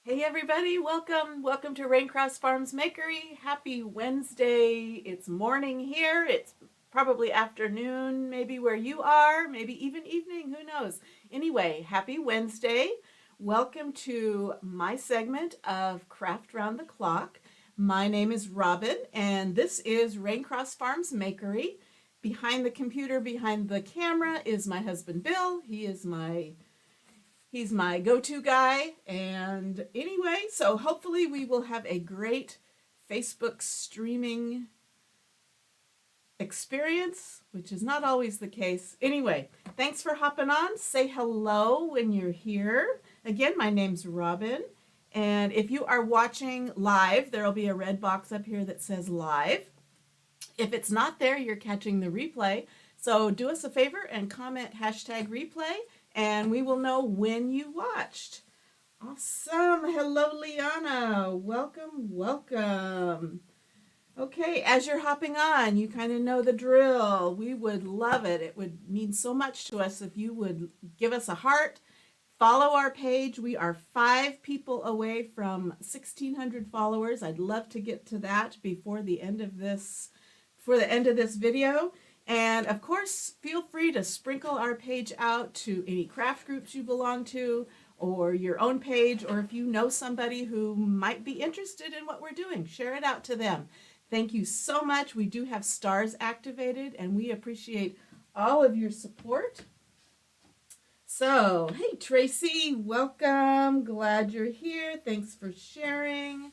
Hey everybody, welcome to Raincross Farms Makery. Happy Wednesday. It's morning here. It's probably afternoon, maybe where you are, maybe even evening, who knows. Anyway, happy Wednesday. Welcome to my segment of Craft Round the Clock. My name is Robin, and this is Raincross Farms Makery. Behind the computer, behind the camera, is my husband Bill. He's my go-to guy. And anyway, so hopefully we will have a great Facebook streaming experience, which is not always the case. Anyway, thanks for hopping on. Say hello when you're here. Again, my name's Robin. And if you are watching live, there'll be a red box up here that says live. If it's not there, you're catching the replay. So do us a favor and comment #replay, and we will know when you watched. Awesome. Hello, Liana. Welcome, welcome. Okay, as you're hopping on, you kind of know the drill. We would love it. It would mean so much to us if you would give us a heart, follow our page. We are 5 people away from 1,600 followers. I'd love to get to that before the end of this video. And of course, feel free to sprinkle our page out to any craft groups you belong to, or your own page, or if you know somebody who might be interested in what we're doing, share it out to them. Thank you so much. We do have stars activated, and we appreciate all of your support. So, hey Tracy, welcome. Glad you're here. Thanks for sharing.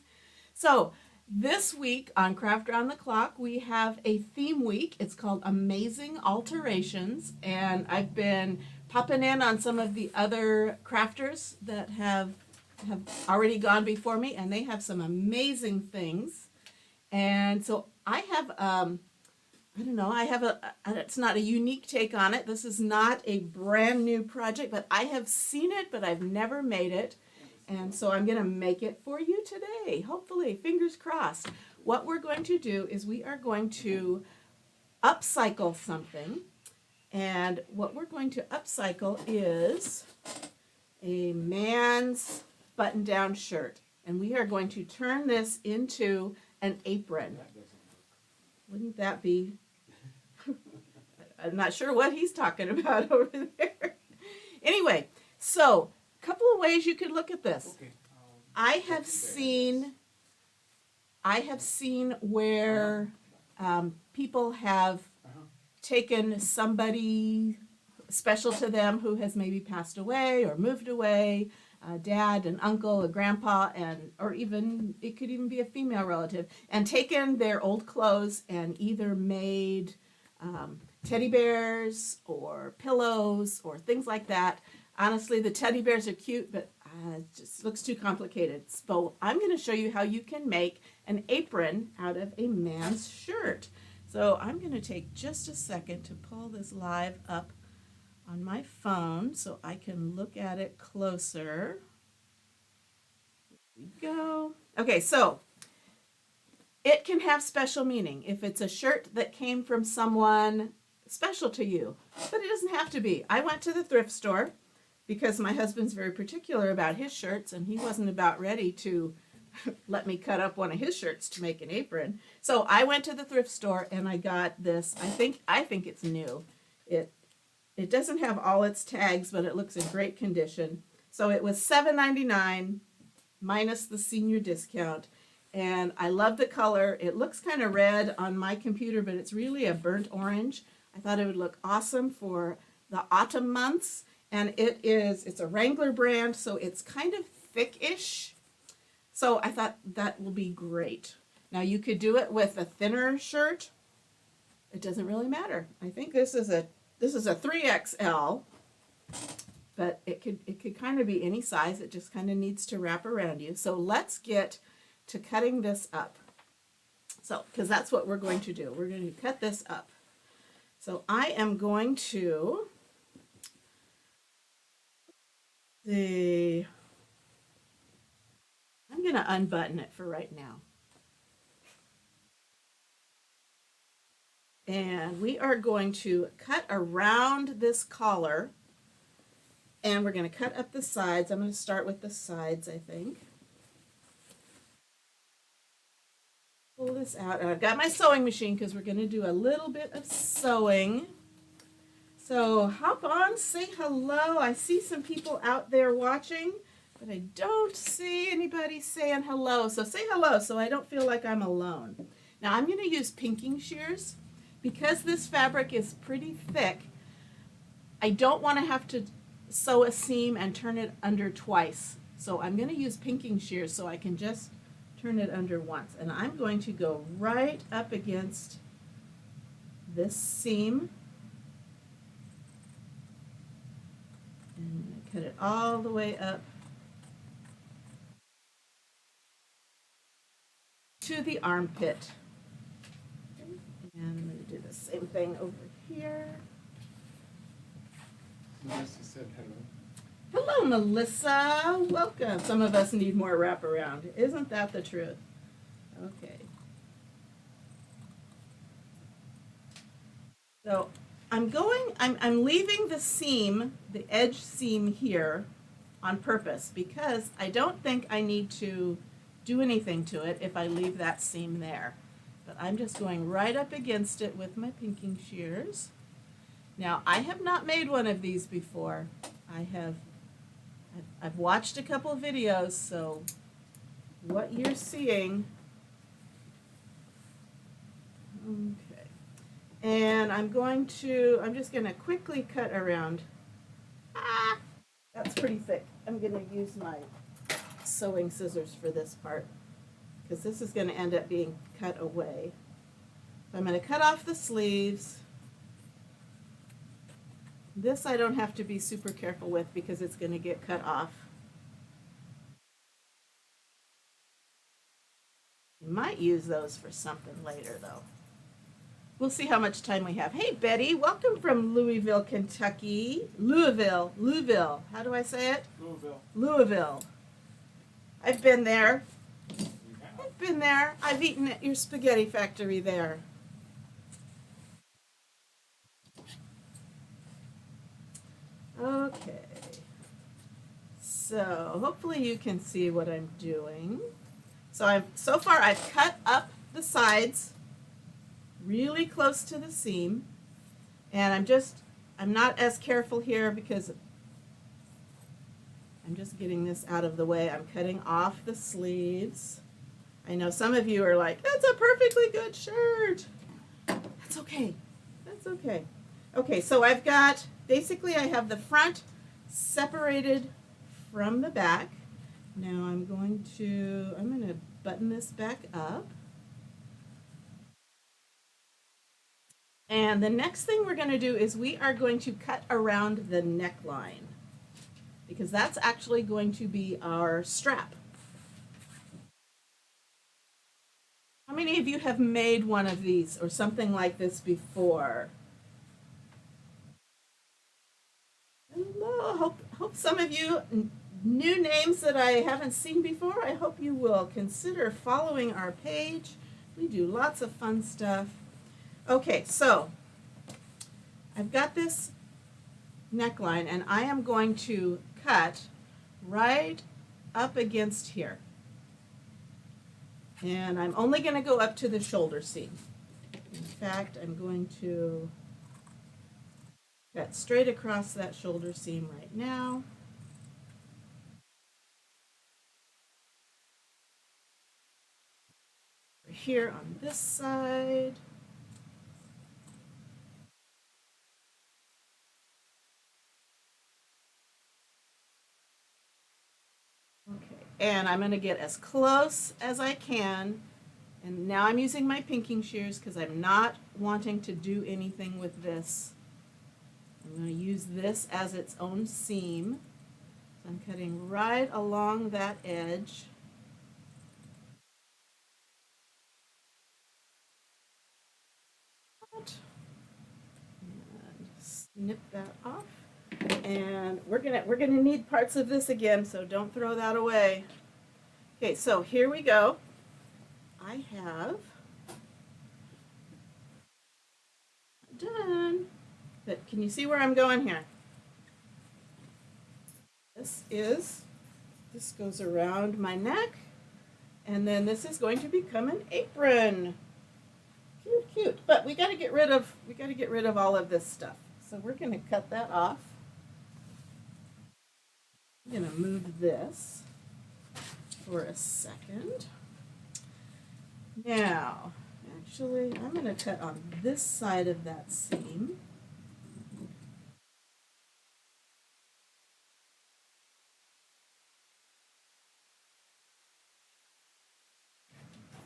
So, this week on Craft Round the Clock, we have a theme week. It's called Amazing Alterations, and I've been popping in on some of the other crafters that have already gone before me, and they have some amazing things. And so I have, it's not a unique take on it. This is not a brand new project, but I have seen it, but I've never made it. And so I'm going to make it for you today, hopefully, fingers crossed. What we're going to do is we are going to upcycle something. And what we're going to upcycle is a man's button-down shirt. And we are going to turn this into an apron. Wouldn't that be? I'm not sure what he's talking about over there. Anyway, so couple of ways you could look at this. Okay. I have seen where people have taken somebody special to them who has maybe passed away or moved away, a dad, an uncle, a grandpa, or even it could even be a female relative, and taken their old clothes and either made teddy bears or pillows or things like that. Honestly, the teddy bears are cute, but it just looks too complicated. So I'm going to show you how you can make an apron out of a man's shirt. So I'm going to take just a second to pull this live up on my phone so I can look at it closer. Here we go. Okay, so it can have special meaning if it's a shirt that came from someone special to you, but it doesn't have to be. I went to the thrift store because my husband's very particular about his shirts, and he wasn't about ready to let me cut up one of his shirts to make an apron. So I went to the thrift store and I got this. I think it's new. It doesn't have all its tags, but it looks in great condition. So it was $7.99 minus the senior discount, and I love the color. It looks kind of red on my computer, but it's really a burnt orange. I thought it would look awesome for the autumn months. And it's a Wrangler brand, so it's kind of thick-ish. So I thought that will be great. Now you could do it with a thinner shirt. It doesn't really matter. I think this is a 3XL, but it could kind of be any size. It just kind of needs to wrap around you. So let's get to cutting this up. So, because that's what we're going to do. We're going to cut this up. So I am going to I'm going to unbutton it for right now. And we are going to cut around this collar, and we're going to cut up the sides. I'm going to start with the sides, I think. pull this out. And I've got my sewing machine because we're going to do a little bit of sewing. So hop on, say hello. I see some people out there watching, but I don't see anybody saying hello. So say hello so I don't feel like I'm alone. Now I'm going to use pinking shears. Because this fabric is pretty thick, I don't want to have to sew a seam and turn it under twice. So I'm going to use pinking shears so I can just turn it under once. And I'm going to go right up against this seam. And cut it all the way up to the armpit. And I'm going to do the same thing over here. Melissa said hello. Hello, Melissa. Welcome. Some of us need more wraparound. Isn't that the truth? Okay. So I'm leaving the seam, the edge seam here on purpose because I don't think I need to do anything to it if I leave that seam there. But I'm just going right up against it with my pinking shears. Now, I have not made one of these before. I've watched a couple of videos, so what you're seeing, okay. And I'm just going to quickly cut around. That's pretty thick. I'm going to use my sewing scissors for this part because this is going to end up being cut away. So I'm going to cut off the sleeves. This I don't have to be super careful with because it's going to get cut off. You might use those for something later though. We'll see how much time we have. Hey Betty, welcome from Louisville, Kentucky. Louisville. How do I say it? Louisville. I've been there. I've eaten at your spaghetti factory there. Okay. So hopefully you can see what I'm doing. So far I've cut up the sides really close to the seam, and I'm not as careful here because I'm just getting this out of the way. I'm cutting off the sleeves. I know some of you are like, that's a perfectly good shirt. That's okay. That's okay. Okay, so basically I have the front separated from the back. Now I'm going to button this back up. And the next thing we're going to do is we are going to cut around the neckline because that's actually going to be our strap. How many of you have made one of these or something like this before? Hello. Hope some of you, new names that I haven't seen before, I hope you will consider following our page. We do lots of fun stuff. Okay, so I've got this neckline and I am going to cut right up against here. And I'm only going to go up to the shoulder seam. In fact, I'm going to cut straight across that shoulder seam right now. Here on this side. Okay, and I'm going to get as close as I can. And now I'm using my pinking shears because I'm not wanting to do anything with this. I'm going to use this as its own seam. So I'm cutting right along that edge. And snip that off. And we're gonna need parts of this again, so don't throw that away. Okay, so here we go. I have done. But can you see where I'm going here? This goes around my neck, And then this is going to become an apron. Cute, cute. But we got to get rid of all of this stuff. So we're going to cut that off. I'm going to move this for a second. Now, actually, I'm going to cut on this side of that seam.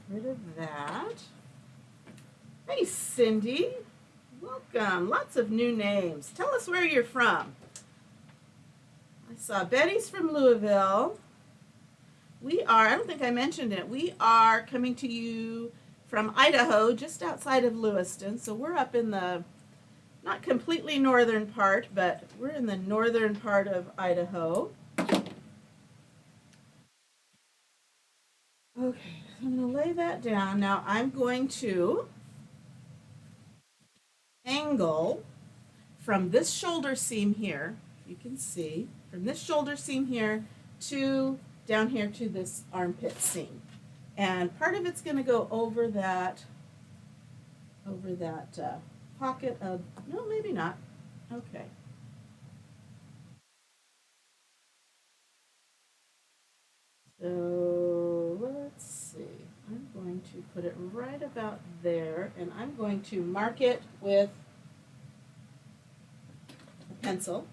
Rid of that. Hey, Cindy. Welcome. Lots of new names. Tell us where you're from. I saw Betty's from Louisville. I don't think I mentioned it, we are coming to you from Idaho, just outside of Lewiston. So we're up in the, not completely northern part, but we're in the northern part of Idaho. Okay, I'm going to lay that down. Now I'm going to angle from this shoulder seam here, you can see, from this shoulder seam here to down here to this armpit seam. And part of it's going to go over that pocket of, no, maybe not. Okay. So let's see. I'm going to put it right about there, and I'm going to mark it with a pencil.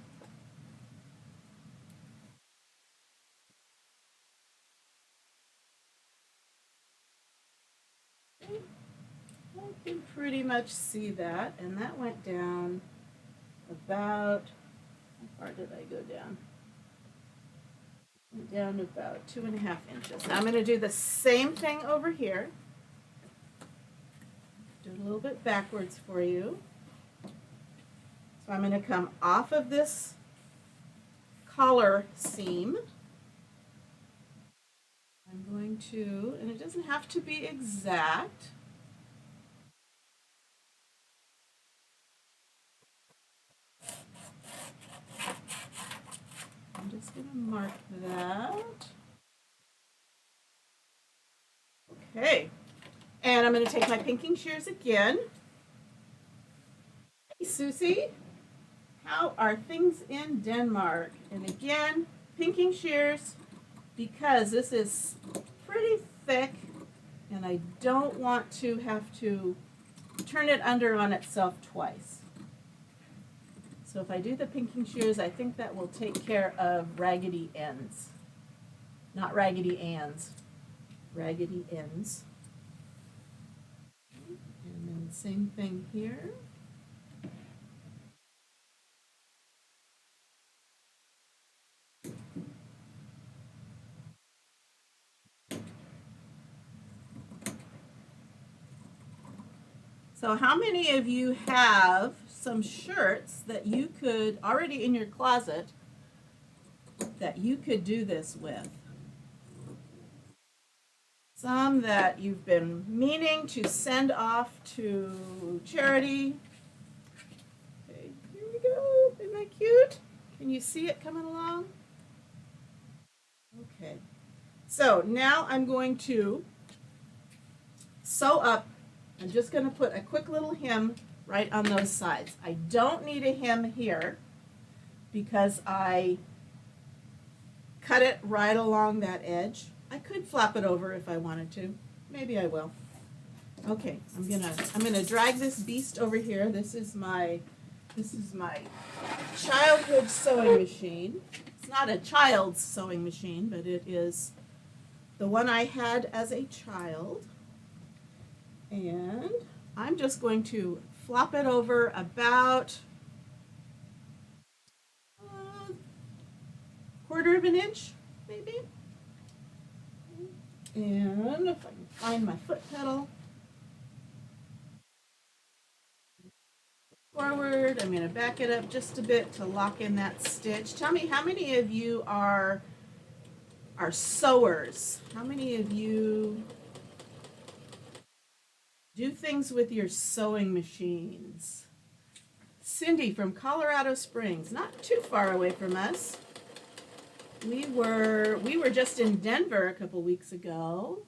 I can pretty much see that, and that went down about, how far did I go down? Went down about 2.5 inches. Now I'm going to do the same thing over here. Do it a little bit backwards for you. So I'm going to come off of this collar seam. I'm going to, and it doesn't have to be exact. I'm just going to mark that. Okay. And I'm going to take my pinking shears again. Hey, Susie. How are things in Denmark? And again, pinking shears, because this is pretty thick and I don't want to have to turn it under on itself twice. So if I do the pinking shears, I think that will take care of raggedy ends. Not raggedy ands, raggedy ends. And then same thing here. So how many of you have some shirts that you could, already in your closet, that you could do this with? Some that you've been meaning to send off to charity. Okay, here we go. Isn't that cute? Can you see it coming along? Okay. So now I'm going to sew up. I'm just going to put a quick little hem right on those sides. I don't need a hem here because I cut it right along that edge. I could flap it over if I wanted to. Maybe I will. Okay, I'm gonna drag this beast over here. This is my childhood sewing machine. It's not a child's sewing machine, but it is the one I had as a child. And I'm just going to flop it over about 1/4 of an inch, maybe. And if I can find my foot pedal, forward, I'm going to back it up just a bit to lock in that stitch. Tell me, how many of you are sewers? How many of you do things with your sewing machines? Cindy from Colorado Springs, not too far away from us. We were just in Denver a couple weeks ago,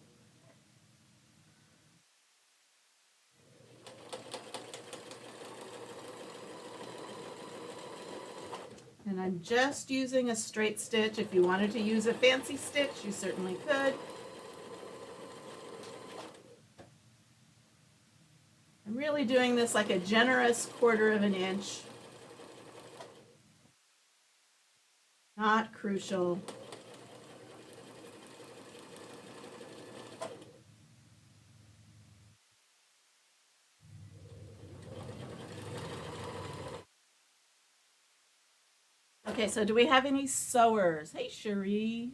And I'm just using a straight stitch. If you wanted to use a fancy stitch, you certainly could. I'm really doing this like a generous 1/4 of an inch. Not crucial. Okay, so do we have any sewers? Hey, Cherie.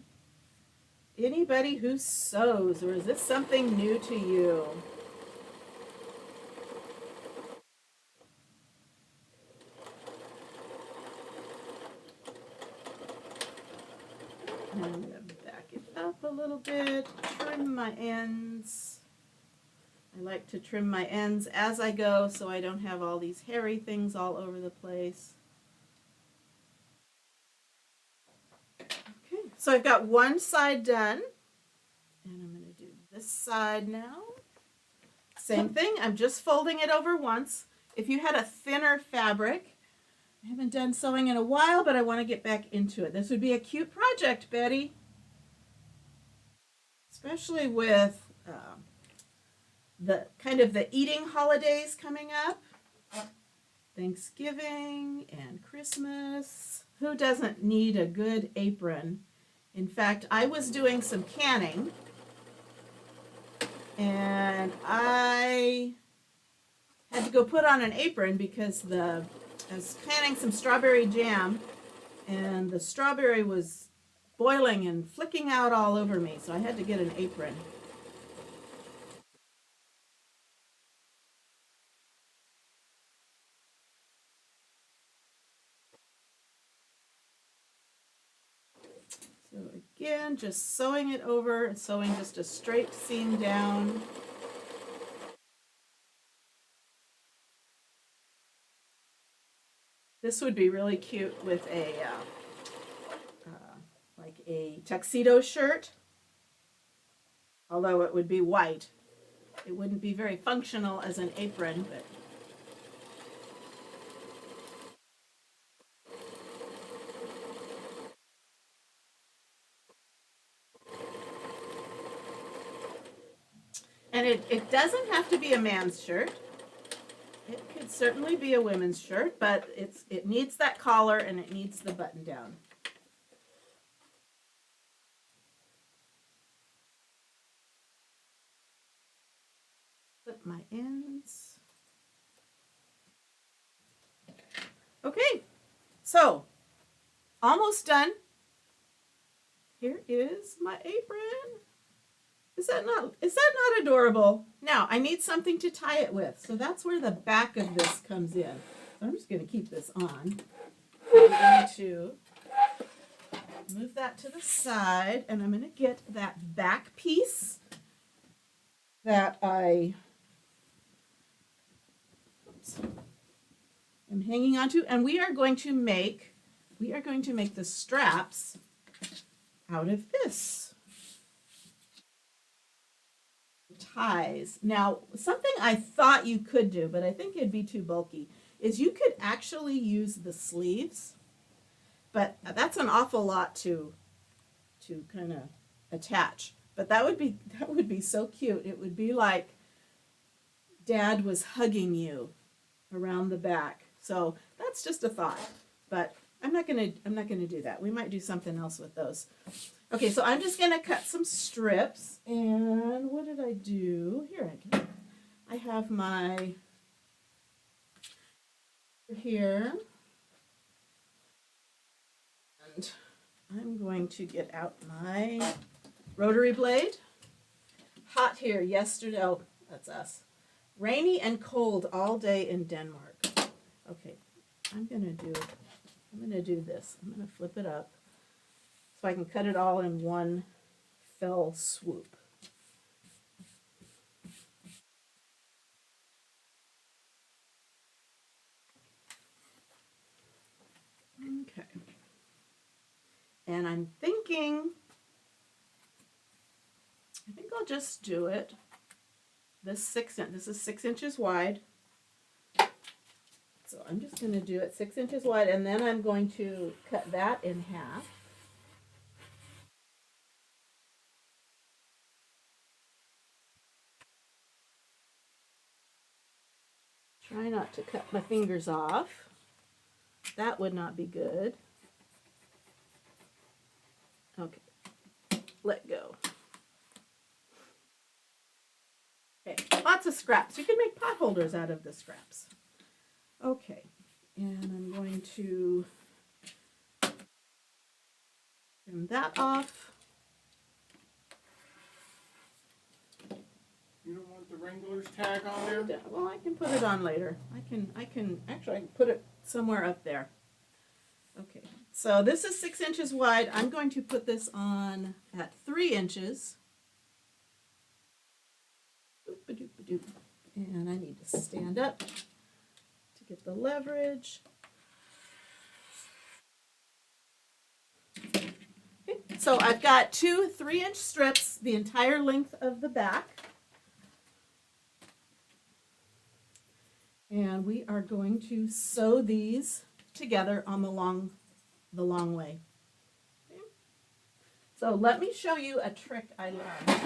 Anybody who sews, or is this something new to you? And I'm going to back it up a little bit, trim my ends. I like to trim my ends as I go so I don't have all these hairy things all over the place. Okay, so I've got one side done, and I'm going to do this side now. Same thing, I'm just folding it over once. If you had a thinner fabric, I haven't done sewing in a while, but I want to get back into it. This would be a cute project, Betty. Especially with the kind of the eating holidays coming up. Thanksgiving and Christmas. Who doesn't need a good apron? In fact, I was doing some canning, and I had to go put on an apron because I was canning some strawberry jam, and the strawberry was boiling and flicking out all over me, so I had to get an apron. So again, just sewing it over, sewing just a straight seam down. This would be really cute with a like a tuxedo shirt, although it would be white. It wouldn't be very functional as an apron, but and it doesn't have to be a man's shirt. It could certainly be a women's shirt, but it needs that collar and it needs the button down. Flip my ends. Okay, so almost done. Here is my apron. Is that not adorable? Now I need something to tie it with, so that's where the back of this comes in. So I'm just going to keep this on. I'm going to move that to the side, and I'm going to get that back piece that I'm hanging onto, and we are going to make the straps out of this. Ties. Now, something I thought you could do, but I think it'd be too bulky, is you could actually use the sleeves, but that's an awful lot to kind of attach. But that would be so cute. It would be like Dad was hugging you around the back. So that's just a thought, but I'm not gonna do that. We might do something else with those. Okay, so I'm just gonna cut some strips, and what did I do? Here I have my here, and I'm going to get out my rotary blade. Hot here yesterday. Oh, that's us. Rainy and cold all day in Denmark. Okay, I'm gonna do this. I'm gonna flip it up so I can cut it all in one fell swoop. Okay. And I'm thinking, I think I'll just do it. This is 6 inches wide. So I'm just going to do it 6 inches wide, and then I'm going to cut that in half. Try not to cut my fingers off. That would not be good. Okay, let go. Okay, lots of scraps. You can make pot holders out of the scraps. Okay, and I'm going to trim that off. You don't want the Wrangler's tag on there? Well, I can put it on later. I can actually I can put it somewhere up there. Okay, so this is 6 inches wide. I'm going to put this on at 3 inches. And I need to stand up to get the leverage. Okay, so I've got 2 3-inch strips the entire length of the back. And we are going to sew these together on the long way. Okay. So let me show you a trick I learned.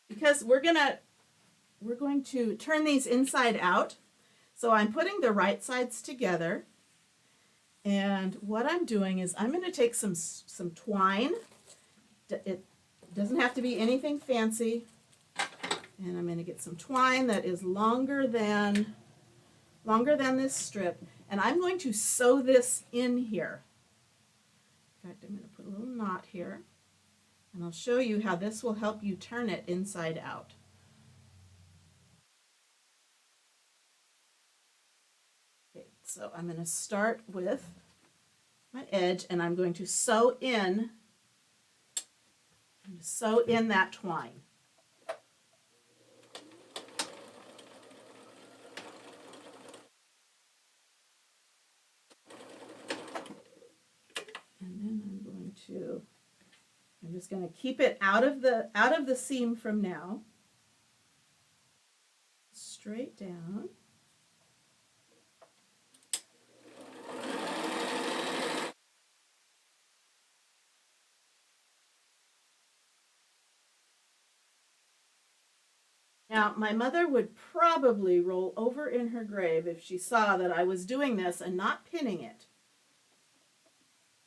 Because we're going to turn these inside out. So I'm putting the right sides together. And what I'm doing is I'm going to take some twine. It doesn't have to be anything fancy. And I'm going to get some twine that is longer than this strip. And I'm going to sew this in here. In fact, I'm going to put a little knot here. And I'll show you how this will help you turn it inside out. Okay, so I'm going to start with my edge and I'm going to sew in that twine. And then I'm just going to keep it out of the seam from now. Straight down. Now, my mother would probably roll over in her grave if she saw that I was doing this and not pinning it.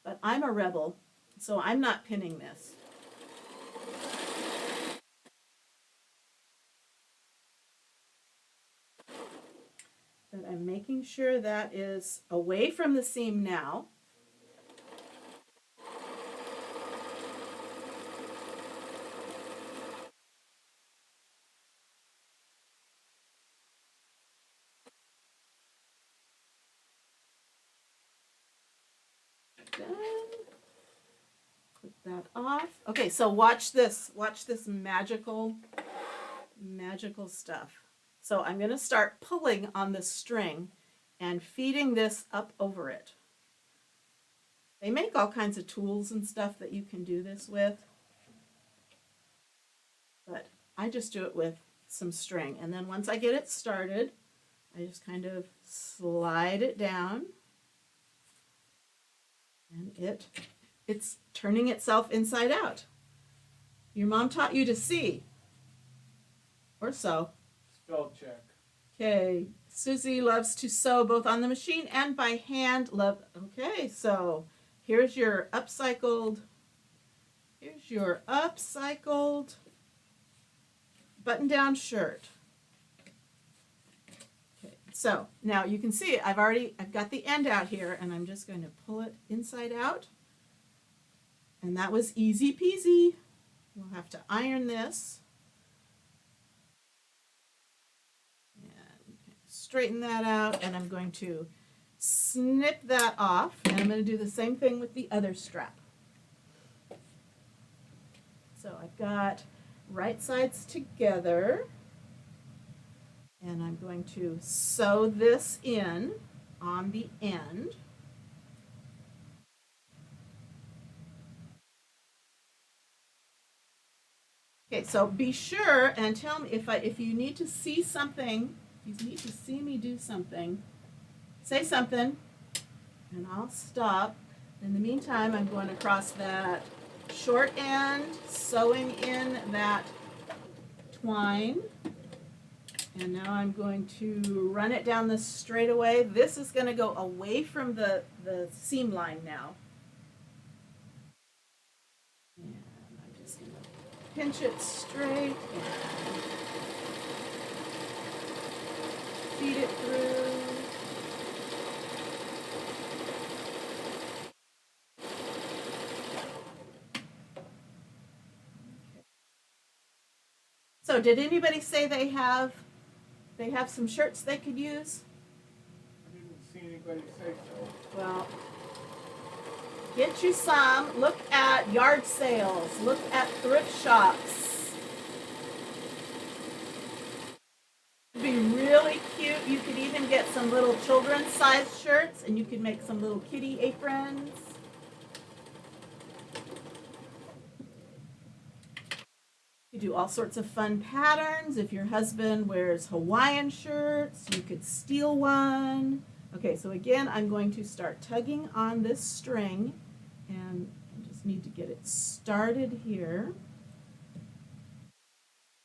But I'm a rebel, so I'm not pinning this. But I'm making sure that is away from the seam now. Done. Clip that off. Okay, so watch this. Watch this magical stuff. So I'm going to start pulling on the string and feeding this up over it. They make all kinds of tools and stuff that you can do this with. But I just do it with some string. And then once I get it started, I just kind of slide it down. And it's turning itself inside out. Your mom taught you to see. Or sew. Spell check. Okay. Susie loves to sew both on the machine and by hand. Okay, so here's your upcycled button-down shirt. So now you can see I've got the end out here and I'm just going to pull it inside out. And that was easy peasy. We'll have to iron this. And straighten that out and I'm going to snip that off and I'm going to do the same thing with the other strap. So I've got right sides together. And I'm going to sew this in on the end. Okay, so be sure and tell me if you need to see something If you need to see me do something, say something, and I'll stop. In the meantime, I'm going across that short end, sewing in that twine. And now I'm going to run it down the straightaway. This is going to go away from the seam line now. And I'm just going to pinch it straight and feed it through. So did anybody say they have some shirts they could use? I didn't see anybody say so. Well, get you some. Look at yard sales. Look at thrift shops. It'd be really cute. You could even get some little children's size shirts, and you could make some little kitty aprons. You do all sorts of fun patterns. If your husband wears Hawaiian shirts, you could steal one. Okay, so again, I'm going to start tugging on this string, and I just need to get it started here.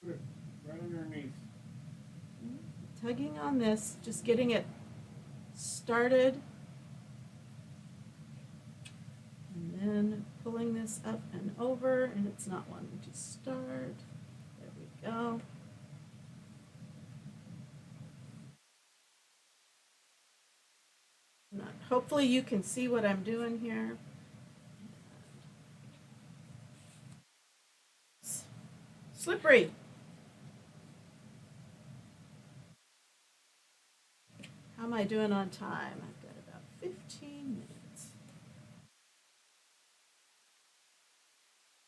Put it right underneath. Tugging on this, just getting it started. And then pulling this up and over, and it's not wanting to start. There we go. Hopefully you can see what I'm doing here. Slippery. How am I doing on time? I've got about 15 minutes.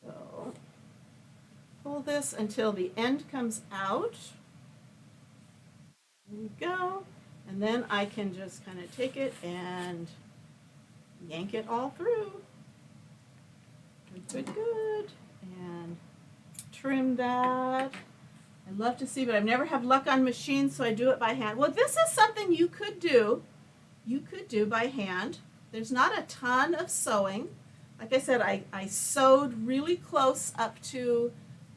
So pull this until the end comes out. There we go. And then I can just kind of take it and yank it all through. Good, good. And trim that. I love to see, but I've never had luck on machines, so I do it by hand. Well, this is something you could do. You could do by hand. There's not a ton of sewing. Like I said, I sewed really close up to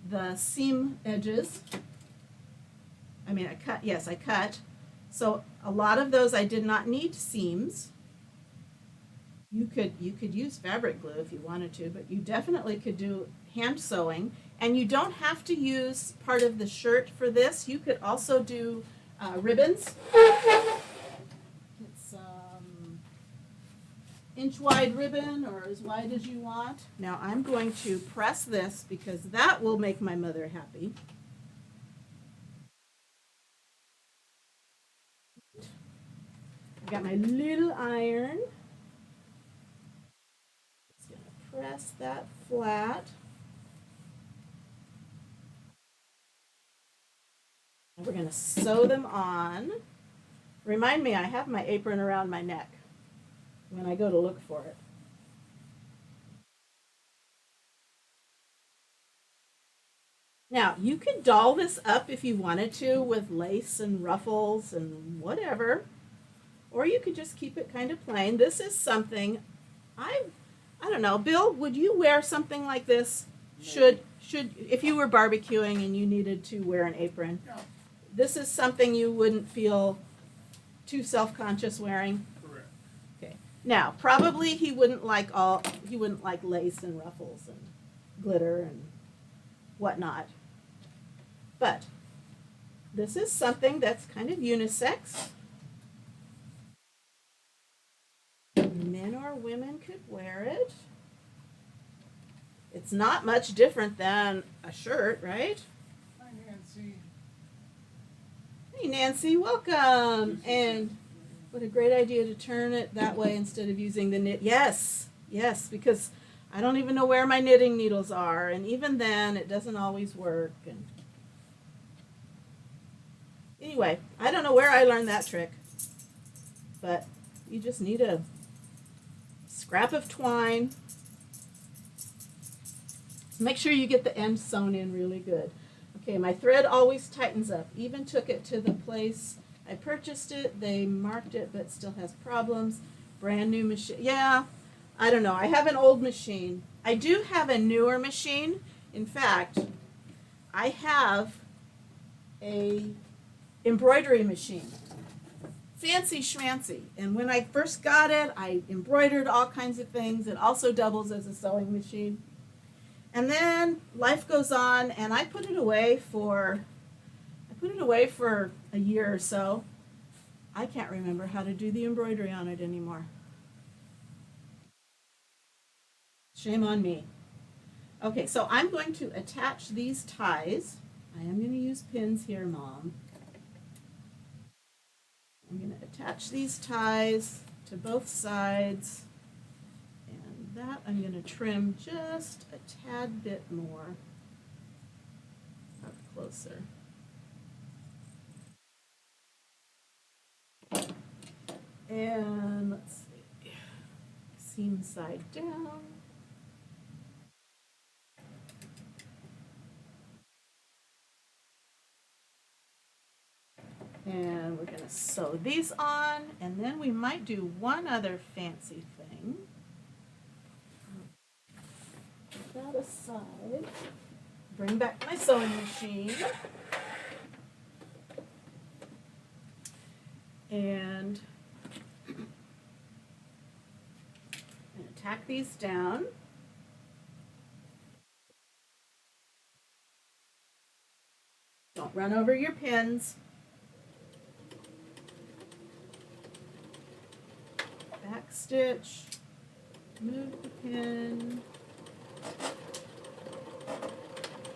the seam edges. I mean, I cut, yes, I cut. So a lot of those I did not need seams. You could use fabric glue if you wanted to, but you definitely could do hand sewing. And you don't have to use part of the shirt for this. You could also do ribbons. Get some inch wide ribbon or as wide as you want. Now I'm going to press this because that will make my mother happy. I've got my little iron. Just going to press that flat. And we're going to sew them on. Remind me, I have my apron around my neck when I go to look for it. Now, you could doll this up if you wanted to with lace and ruffles and whatever. Or you could just keep it kind of plain. This is something, I don't know, Bill, would you wear something like this? Should if you were barbecuing and you needed to wear an apron? No. This is something you wouldn't feel too self-conscious wearing? Correct. Okay. Now, probably he wouldn't like lace and ruffles and glitter and whatnot. But this is something that's kind of unisex. Men or women could wear it. It's not much different than a shirt, right? Hi, Nancy. Hey, Nancy, welcome. And what a great idea to turn it that way instead of using the knit. Yes, yes, because I don't even know where my knitting needles are, and even then, it doesn't always work. And anyway, I don't know where I learned that trick, but you just need a scrap of twine. Make sure you get the end sewn in really good. Okay, my thread always tightens up. Even took it to the place I purchased it, they marked it, but still has problems. Brand new machine. Yeah, I don't know. I have an old machine. I do have a newer machine. In fact, I have a embroidery machine. Fancy schmancy. And when I first got it, I embroidered all kinds of things. It also doubles as a sewing machine. And then life goes on, and I put it away for a year or so. I can't remember how to do the embroidery on it anymore. Shame on me. Okay, so I'm going to attach these ties. I am going to use pins here, Mom. I'm going to attach these ties to both sides, and that I'm going to trim just a tad bit more up closer. And let's see, seam side down. And we're going to sew these on, and then we might do one other fancy thing. Put that aside. Bring back my sewing machine. And tack these down. Don't run over your pins. Back stitch, move the pin,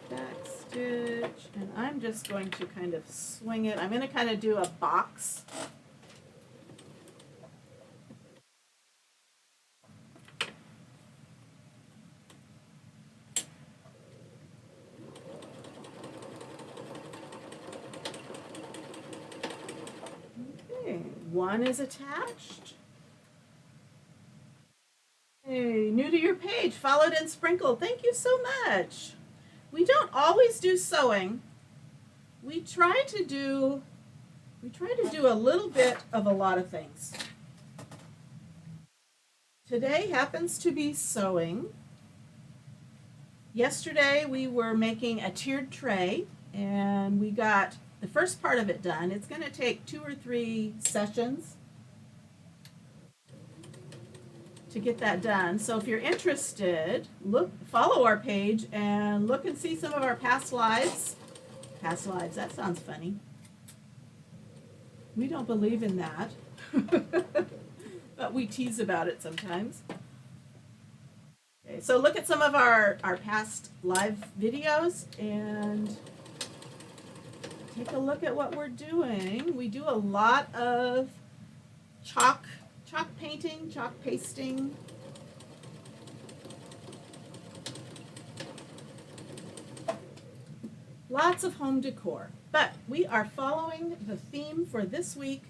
back stitch, and I'm just going to kind of swing it. I'm going to kind of do a box. Okay, one is attached. Hey, new to your page, followed and sprinkled. Thank you so much. We don't always do sewing. We try to do a little bit of a lot of things. Today happens to be sewing. Yesterday we were making a tiered tray, and we got the first part of it done. It's going to take 2 or 3 sessions to get that done. So if you're interested, follow our page and look and see some of our past lives. Past lives, that sounds funny. We don't believe in that, but we tease about it sometimes. Okay, so look at some of our past live videos and take a look at what we're doing. We do a lot of chalk painting, chalk pasting. Lots of home decor. But we are following the theme for this week,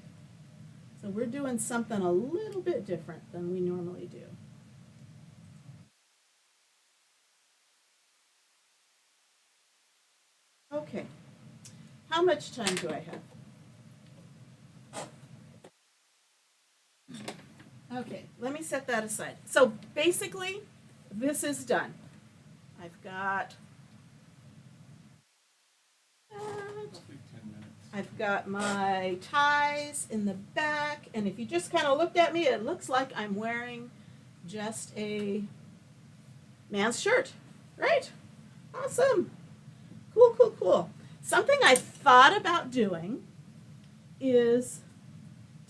so we're doing something a little bit different than we normally do. Okay, how much time do I have? Okay, let me set that aside. So basically, this is done. I've got my ties in the back, and if you just kind of looked at me, it looks like I'm wearing just a man's shirt, right? Awesome. Cool, cool, cool. Something I thought about doing is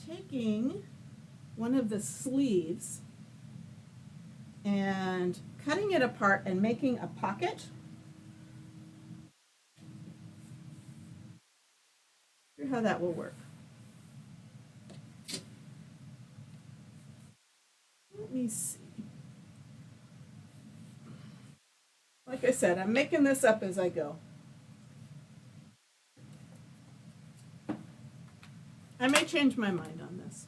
taking one of the sleeves and cutting it apart and making a pocket. Here's how that will work. Let me see. Like I said, I'm making this up as I go. I may change my mind on this.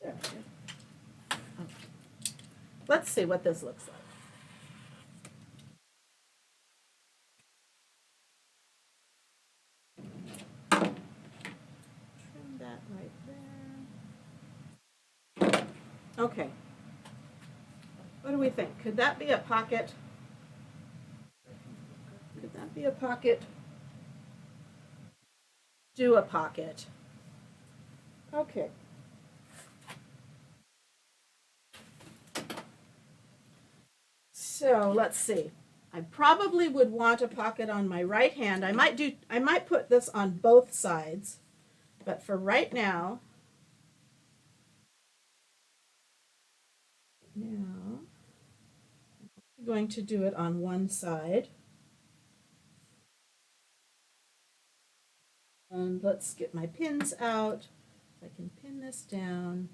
There we go. let's see what this looks like. Trim that right there. Okay. What do we think? Could that be a pocket? Could that be a pocket? Do a pocket. Okay. So let's see. I probably would want a pocket on my right hand. I might put this on both sides, but for right now, I'm going to do it on one side. And let's get my pins out. I can pin this down.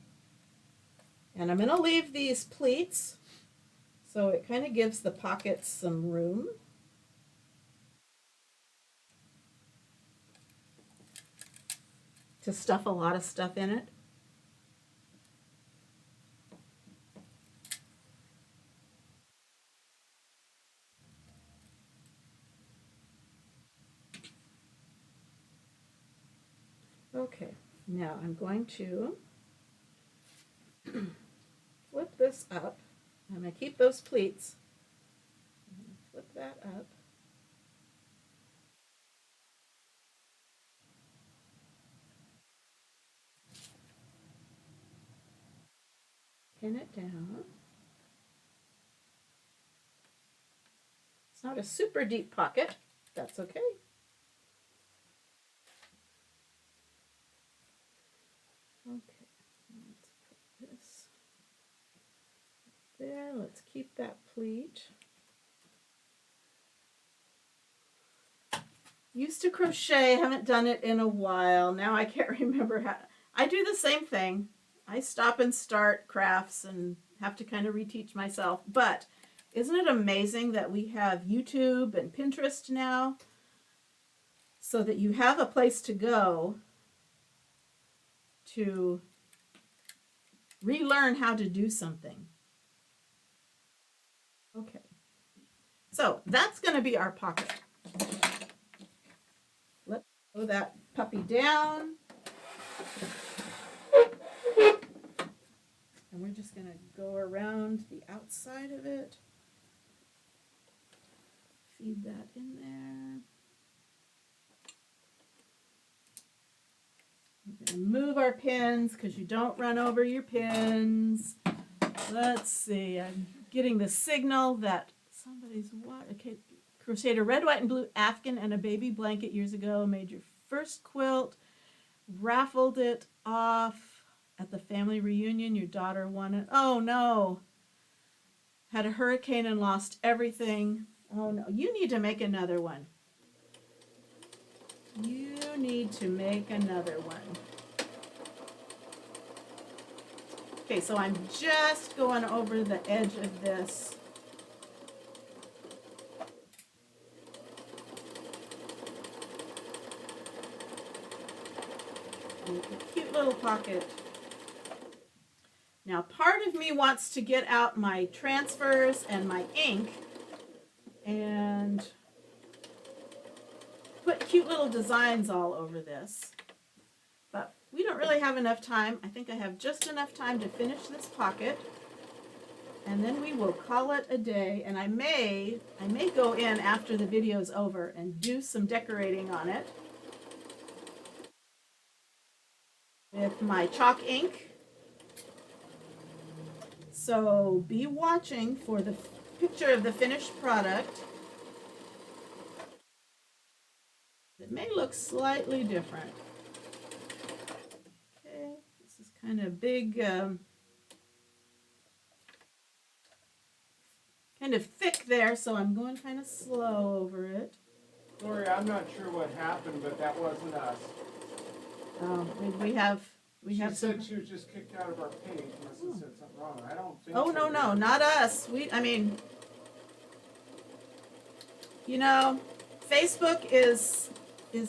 And I'm going to leave these pleats so it kind of gives the pockets some room. To stuff a lot of stuff in it. Okay, now I'm going to flip this up. I'm going to keep those pleats. I'm going to flip that up. Pin it down. It's not a super deep pocket. That's okay. Okay, let's put this there. Let's keep that pleat. Used to crochet, haven't done it in a while. Now I can't remember how. I do the same thing. I stop and start crafts and have to kind of reteach myself. But isn't it amazing that we have YouTube and Pinterest now so that you have a place to go to relearn how to do something? Okay. So that's going to be our pocket. Let's throw that puppy down. And we're just going to go around the outside of it. Feed that in there. We're going to move our pins because you don't run over your pins. Let's see. I'm getting the signal that somebody's what? Okay. Crocheted a red, white, and blue Afghan and a baby blanket years ago. Made your first quilt. Raffled it off at the family reunion. Your daughter won it. Oh no. Had a hurricane and lost everything. Oh no. You need to make another one. You need to make another one. Okay, so I'm just going over the edge of this. Make a cute little pocket. Now, part of me wants to get out my transfers and my ink and put cute little designs all over this. But we don't really have enough time. I think I have just enough time to finish this pocket. And then we will call it a day. And I may go in after the video is over and do some decorating on it with my chalk ink. So be watching for the picture of the finished product. It may look slightly different. Okay, this is kind of big, kind of thick there, so I'm going kind of slow over it. Lori, I'm not sure what happened, but that wasn't us. We have said some. she was just kicked out of our page. Must have said something wrong. I don't think Oh, so. no, not us. I mean, you know, Facebook is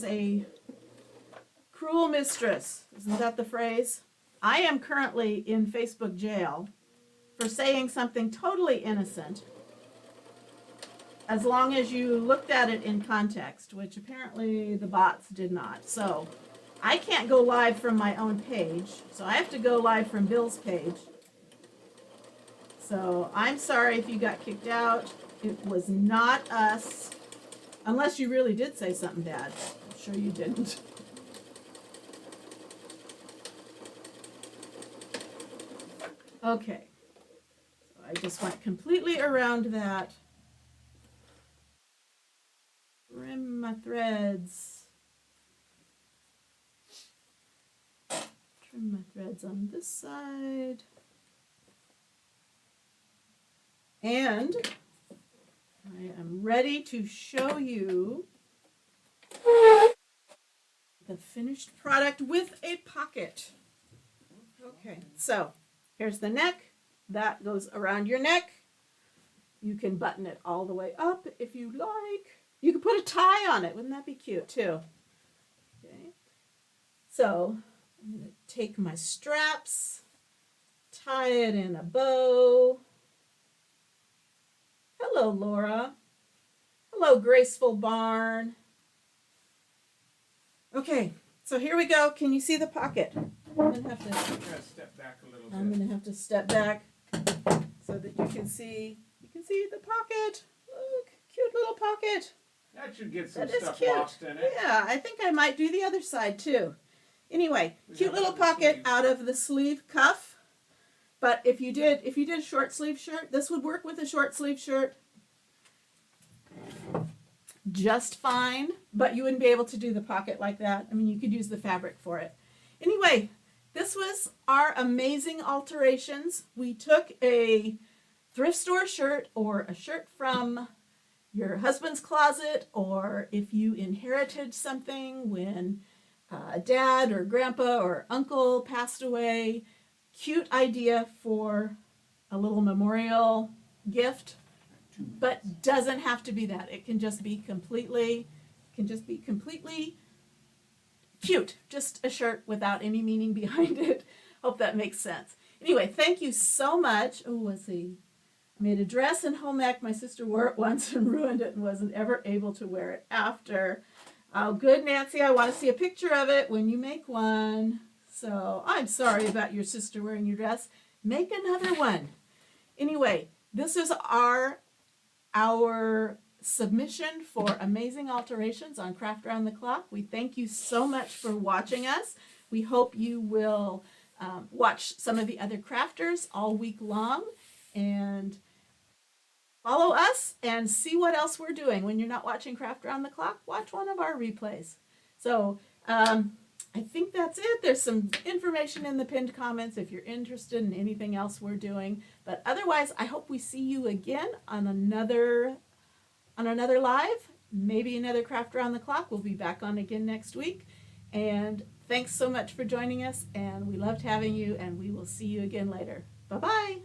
a cruel mistress. Isn't that the phrase? I am currently in Facebook jail for saying something totally innocent, as long as you looked at it in context, which apparently the bots did not. So I can't go live from my own page, so I have to go live from Bill's page. So I'm sorry if you got kicked out. It was not us, unless you really did say something bad. I'm sure you didn't. Okay, so I just went completely around that. Trim my threads. Trim my threads on this side. And I am ready to show you the finished product with a pocket. Okay, so here's the neck. That goes around your neck. You can button it all the way up if you like. You could put a tie on it. Wouldn't that be cute too? Okay. So I'm going to take my straps, tie it in a bow. Hello, Laura. Hello, Graceful Barn. Okay, so here we go. Can you see the pocket? I'm going to have to step back a little bit. I'm going to have to step back so that you can see. You can see the pocket. Look, cute little pocket. That should get some That is stuff cute. lost in it. Yeah, I think I might do the other side too. Anyway, cute little pocket out of the sleeve cuff. But if you did a short sleeve shirt, this would work with a short sleeve shirt just fine, but you wouldn't be able to do the pocket like that. I mean, you could use the fabric for it. Anyway, this was our Amazing Alterations. We took a thrift store shirt or a shirt from your husband's closet, or if you inherited something when dad or grandpa or uncle passed away. Cute idea for a little memorial gift, but doesn't have to be that. It can just be completely cute. Just a shirt without any meaning behind it. Hope that makes sense. Anyway, thank you so much. Oh, let's see. I made a dress in home ec. My sister wore it once and ruined it and wasn't ever able to wear it after. Oh, good, Nancy. I want to see a picture of it when you make one. So I'm sorry about your sister wearing your dress. Make another one. Anyway, this is our submission for Amazing Alterations on Craft Around the Clock. We thank you so much for watching us. We hope you will watch some of the other crafters all week long and follow us and see what else we're doing. When you're not watching Craft Around the Clock, watch one of our replays. So I think that's it. There's some information in the pinned comments if you're interested in anything else we're doing. But otherwise, I hope we see you again on another live, maybe another Craft Around the Clock. We'll be back on again next week. And thanks so much for joining us, and we loved having you, and we will see you again later. Bye-bye.